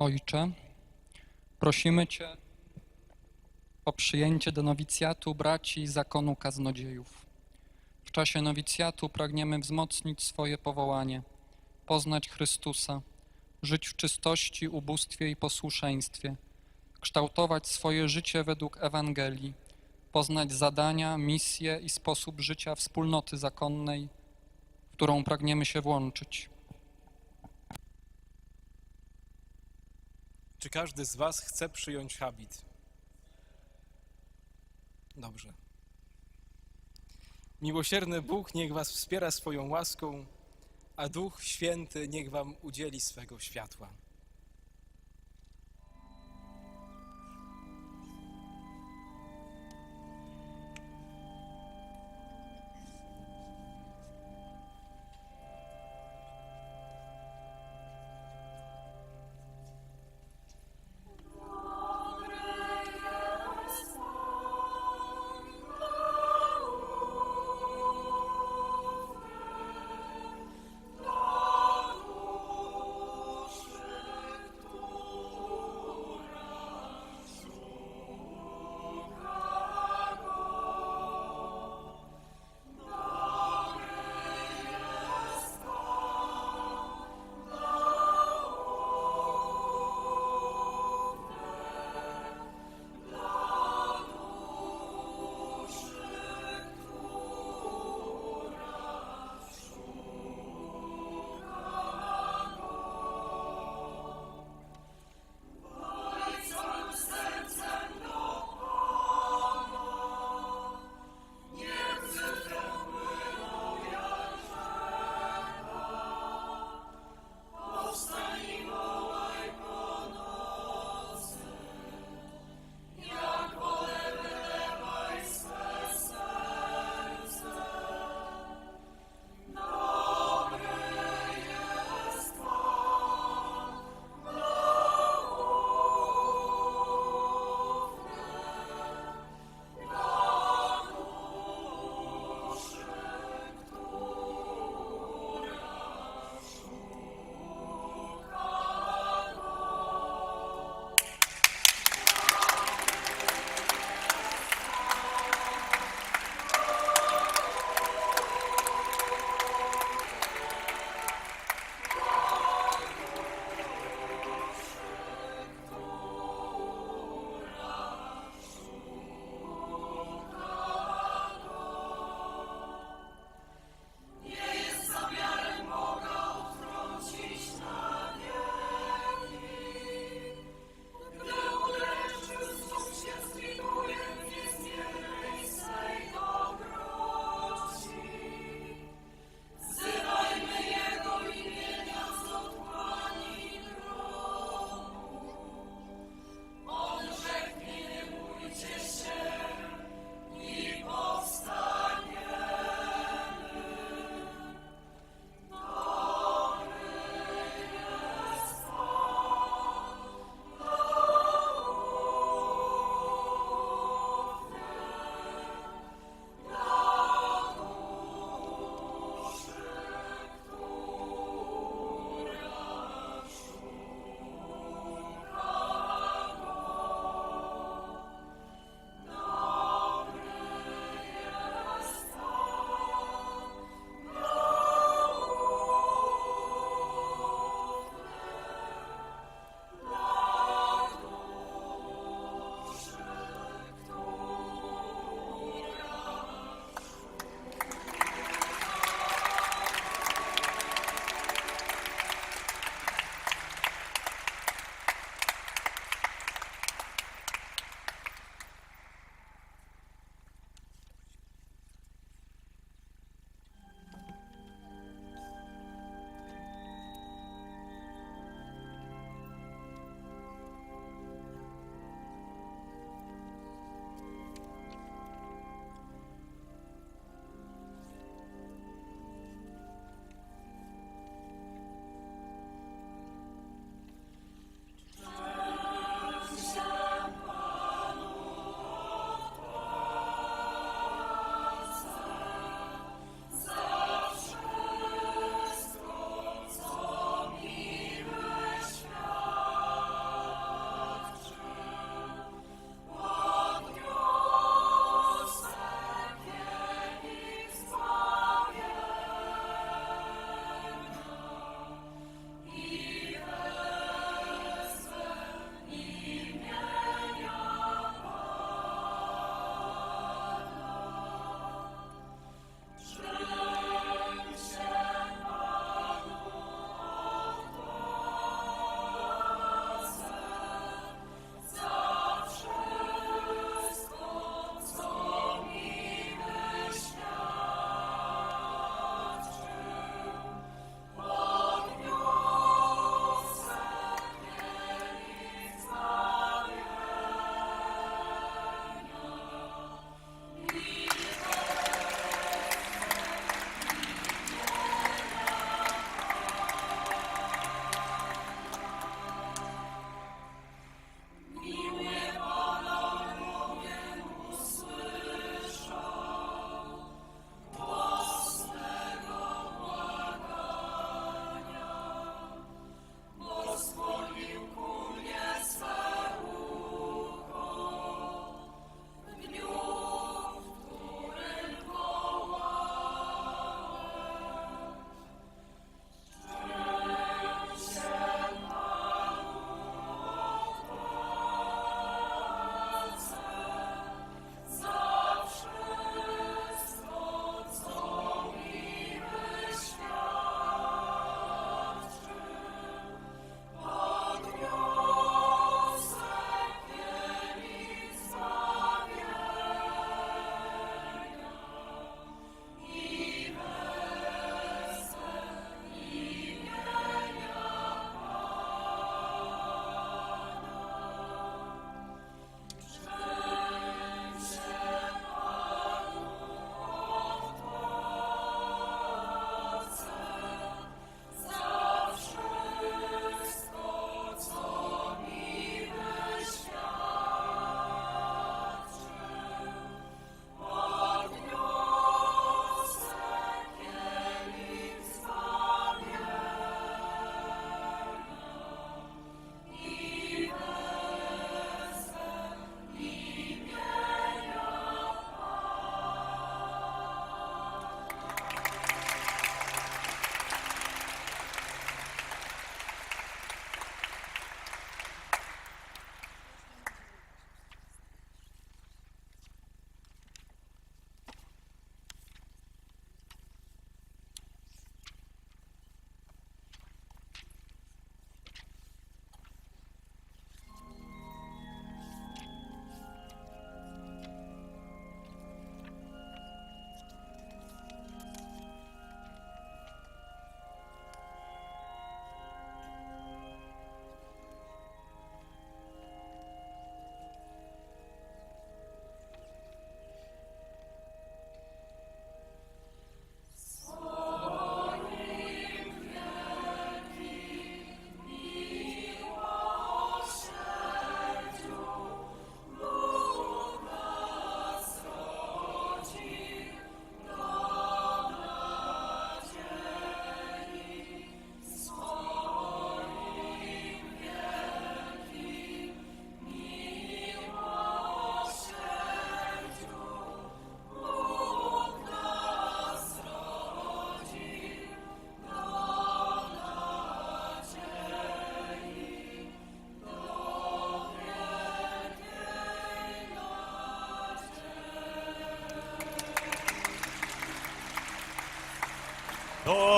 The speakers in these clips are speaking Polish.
Ojcze, prosimy Cię o przyjęcie do nowicjatu braci zakonu kaznodziejów. W czasie nowicjatu pragniemy wzmocnić swoje powołanie, poznać Chrystusa, żyć w czystości, ubóstwie i posłuszeństwie, kształtować swoje życie według Ewangelii, poznać zadania, misje i sposób życia wspólnoty zakonnej, w którą pragniemy się włączyć. Czy każdy z was chce przyjąć habit? Dobrze. Miłosierny Bóg niech was wspiera swoją łaską, a Duch Święty niech wam udzieli swego światła.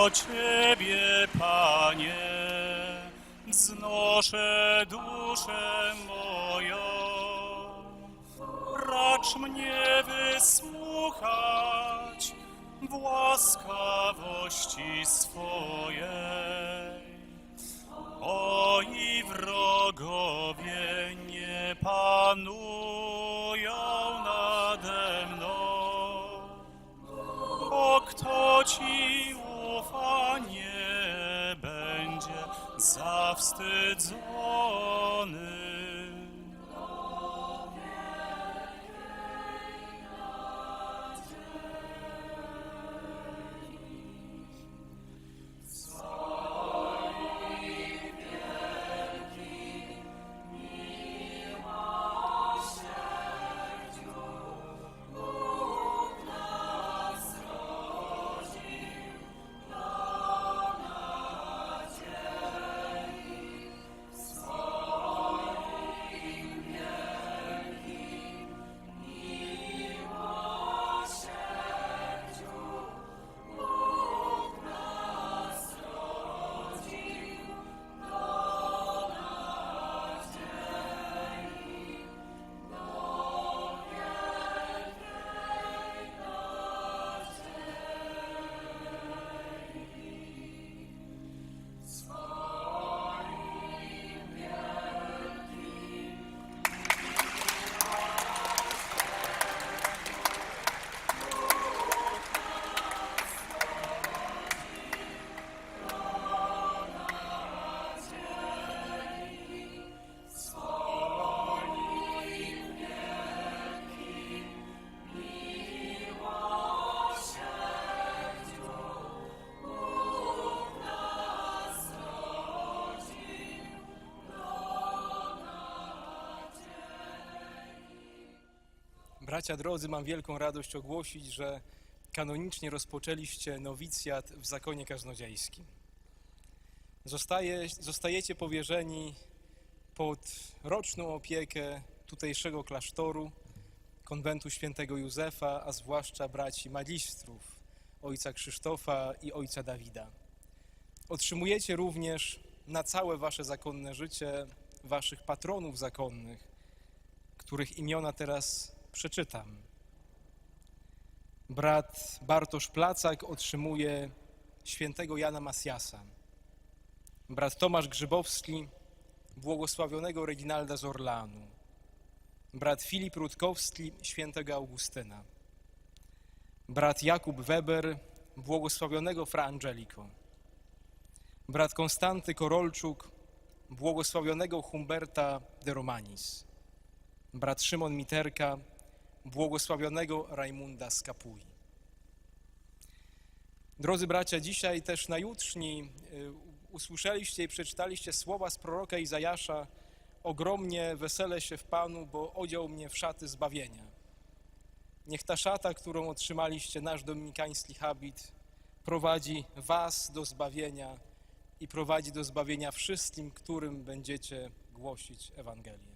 do Ciebie, Panie, wznoszę duszę moją. Racz mnie wysłuchać w łaskawości swojej. Moi wrogowie nie panują nade mną, bo kto Ci ufa, nie będzie zawstydzony. Bracia drodzy, mam wielką radość ogłosić, że kanonicznie rozpoczęliście nowicjat w zakonie kaznodziejskim. Zostajecie powierzeni pod roczną opiekę tutejszego klasztoru, konwentu świętego Józefa, a zwłaszcza braci magistrów, ojca Krzysztofa i ojca Dawida. Otrzymujecie również na całe wasze zakonne życie waszych patronów zakonnych, których imiona teraz przeczytam. Brat Bartosz Placak otrzymuje świętego Jana Masjasa. Brat Tomasz Grzybowski błogosławionego Reginalda z Orleanu. Brat Filip Rutkowski świętego Augustyna. Brat Jakub Weber błogosławionego Fra Angelico. Brat Konstanty Korolczuk błogosławionego Humberta de Romanis. Brat Szymon Miterka błogosławionego Rajmunda z Kapui. Drodzy bracia, dzisiaj też na jutrzni usłyszeliście i przeczytaliście słowa z proroka Izajasza: ogromnie weselę się w Panu, bo odział mnie w szaty zbawienia. Niech ta szata, którą otrzymaliście, nasz dominikański habit, prowadzi was do zbawienia i prowadzi do zbawienia wszystkim, którym będziecie głosić Ewangelię.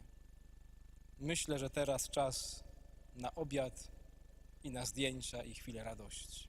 Myślę, że teraz czas na obiad i na zdjęcia i chwilę radości.